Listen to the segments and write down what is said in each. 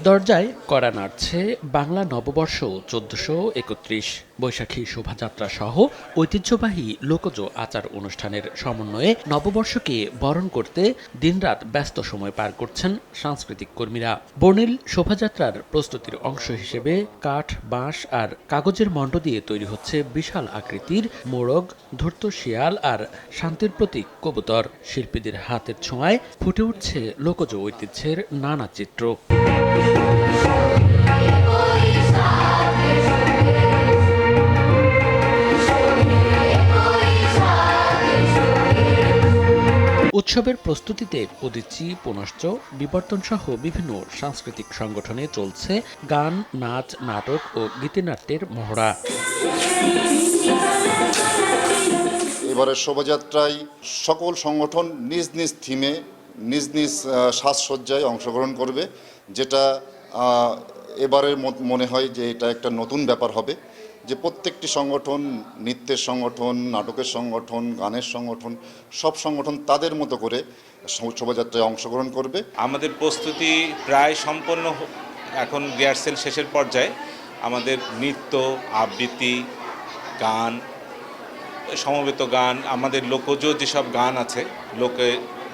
দরজায় কড়া নাড়ছে বাংলা নববর্ষ ১৪৩১। বৈশাখী শোভাযাত্রা সহ ঐতিহ্যবাহী লোকজ আচার অনুষ্ঠানের সমন্বয়ে নববর্ষকে বরণ করতে দিনরাত ব্যস্ত সময় পার করছেন সাংস্কৃতিক কর্মীরা। বর্ণিল শোভাযাত্রার প্রস্তুতির অংশ হিসেবে কাঠ, বাঁশ আর কাগজের মণ্ড দিয়ে তৈরি হচ্ছে বিশাল আকৃতির মোড়ক, ধূর্ত শিয়াল আর শান্তির প্রতীক কবুতর। শিল্পীদের হাতের ছোঁয়ায় ফুটে উঠছে লোকজ ঐতিহ্যের নানা চিত্র। উৎসবের প্রস্তুতিতে উদীচী, পুনশ্চ, বিবর্তন সহ বিভিন্ন সাংস্কৃতিক সংগঠনে চলছে গান, নাচ, নাটক ও গীতিনাট্যের মহড়া। এবারের শোভাযাত্রায় সকল সংগঠন নিজ নিজ থিমে নিজ নিজ সাজসজ্জায় অংশগ্রহণ করবে, যেটা এবারের মনে হয় যে এটা একটা নতুন ব্যাপার হবে, যে প্রত্যেকটি সংগঠন, নৃত্যের সংগঠন, নাটকের সংগঠন, গানের সংগঠন, সব সংগঠন তাদের মতো করে শোভাযাত্রায় অংশগ্রহণ করবে। আমাদের প্রস্তুতি প্রায় সম্পন্ন, এখন রিহার্সেল শেষের পর্যায়ে। আমাদের নৃত্য, আবৃত্তি, গান, সমবেত গান, আমাদের লোকজ যেসব গান আছে,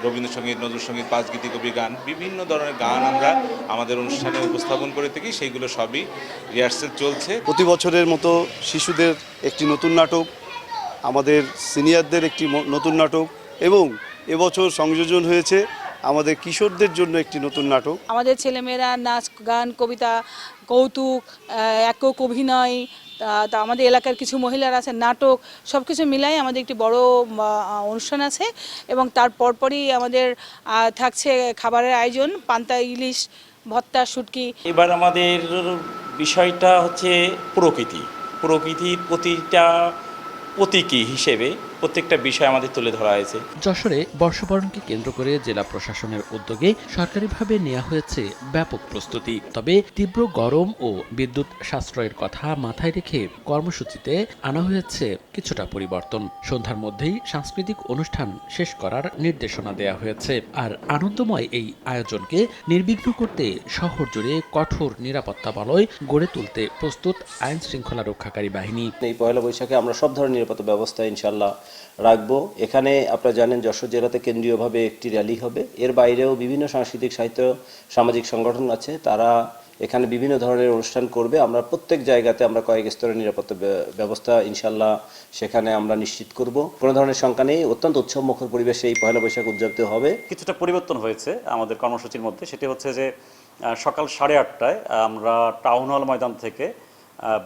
রবীন্দ্রসঙ্গীত, নজরুলসঙ্গীত, পাঁচগীতি, কবি গান, বিভিন্ন ধরনের গান আমরা আমাদের অনুষ্ঠানে উপস্থাপন করে থাকি। সেইগুলো সবই রিহার্সেল চলছে। প্রতি বছরের মতো শিশুদের একটি নতুন নাটক, আমাদের সিনিয়রদের একটি নতুন নাটক এবং এবছর সংযোজন হয়েছে আমাদের কিশোরদের জন্য একটি নতুন নাটক। আমাদের ছেলেমেয়েরা নাচ, গান, কবিতা, কৌতুক, একক অভিনয়, তা আমাদের এলাকার কিছু মহিলারা আছে, নাটক, সব কিছু মিলাই আমাদের একটি বড় অনুষ্ঠান আছে। এবং তার পরপরই আমাদের থাকছে খাবারের আয়োজন, পান্তা ইলিশ, ভর্তা, শুটকি। এবার আমাদের বিষয়টা হচ্ছে প্রকৃতির প্রতিটা প্রতীকী হিসেবে প্রত্যেকটা বিষয় আমাদের তুলে ধরা হয়েছে। যশোরে বর্ষবরণকে কেন্দ্র করে জেলা প্রশাসনের উদ্যোগে সরকারিভাবে নেওয়া হয়েছে ব্যাপক প্রস্তুতি। তবে তীব্র গরম ও বিদ্যুৎ সাশ্রয়ের কথা মাথায় রেখে কর্মসূচিতে আনা হয়েছে কিছুটা পরিবর্তন। সন্ধ্যার মধ্যেই সাংস্কৃতিক অনুষ্ঠান শেষ করার নির্দেশনা দেওয়া হয়েছে। আর আনন্দময় এই আয়োজনকে নির্বিঘ্ন করতে শহর জুড়ে কঠোর নিরাপত্তা বলয় গড়ে তুলতে প্রস্তুত আইন শৃঙ্খলা রক্ষাকারী বাহিনী। এই পয়লা বৈশাখে আমরা সব ধরনের নিরাপত্তা ব্যবস্থা ইনশাল্লাহ রাখবো। এখানে আপনারা জানেন যশোর জেলাতে কেন্দ্রীয়ভাবে একটি র্যালি হবে। এর বাইরেও বিভিন্ন সাংস্কৃতিক, সাহিত্য, সামাজিক সংগঠন আছে, তারা এখানে বিভিন্ন ধরনের অনুষ্ঠান করবে। আমরা প্রত্যেক জায়গাতে আমরা কয়েক স্তরের নিরাপত্তা ব্যবস্থা ইনশাল্লাহ সেখানে আমরা নিশ্চিত করব। কোনো ধরনের শঙ্কা নেই, অত্যন্ত উৎসবমুখর পরিবেশে এই পয়লা বৈশাখ উদযাপিত হবে। কিছুটা পরিবর্তন হয়েছে আমাদের কর্মসূচির মধ্যে, সেটি হচ্ছে যে সকাল 8:30টায় আমরা টাউন হল ময়দান থেকে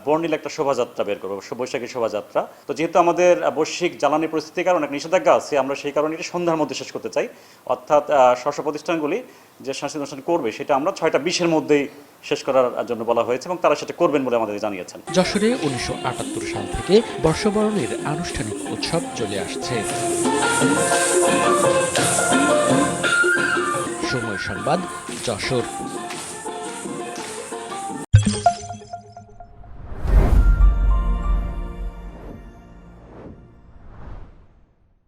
বর্ণিল একটা শোভাযাত্রা বের করবো, বৈশাখী শোভাযাত্রা। তো যেহেতু আমাদের বৈশ্বিক জ্বালানি পরিস্থিতির কারণে অনেক নিষেধাজ্ঞা আছে, আমরা সেই কারণে এটি সন্ধ্যার মধ্যে শেষ করতে চাই। অর্থাৎ স্ব প্রতিষ্ঠানগুলি যে সাংস্কৃতিক অনুষ্ঠান করবে সেটা আমরা 6:20-এর মধ্যেই শেষ করার জন্য বলা হয়েছে এবং তারা সেটা করবেন বলে আমাদের জানিয়েছেন। যশোরে 1978 সাল থেকে বর্ষবরণের আনুষ্ঠানিক উৎসব চলে আসছে। সময় সংবাদ, যশোর।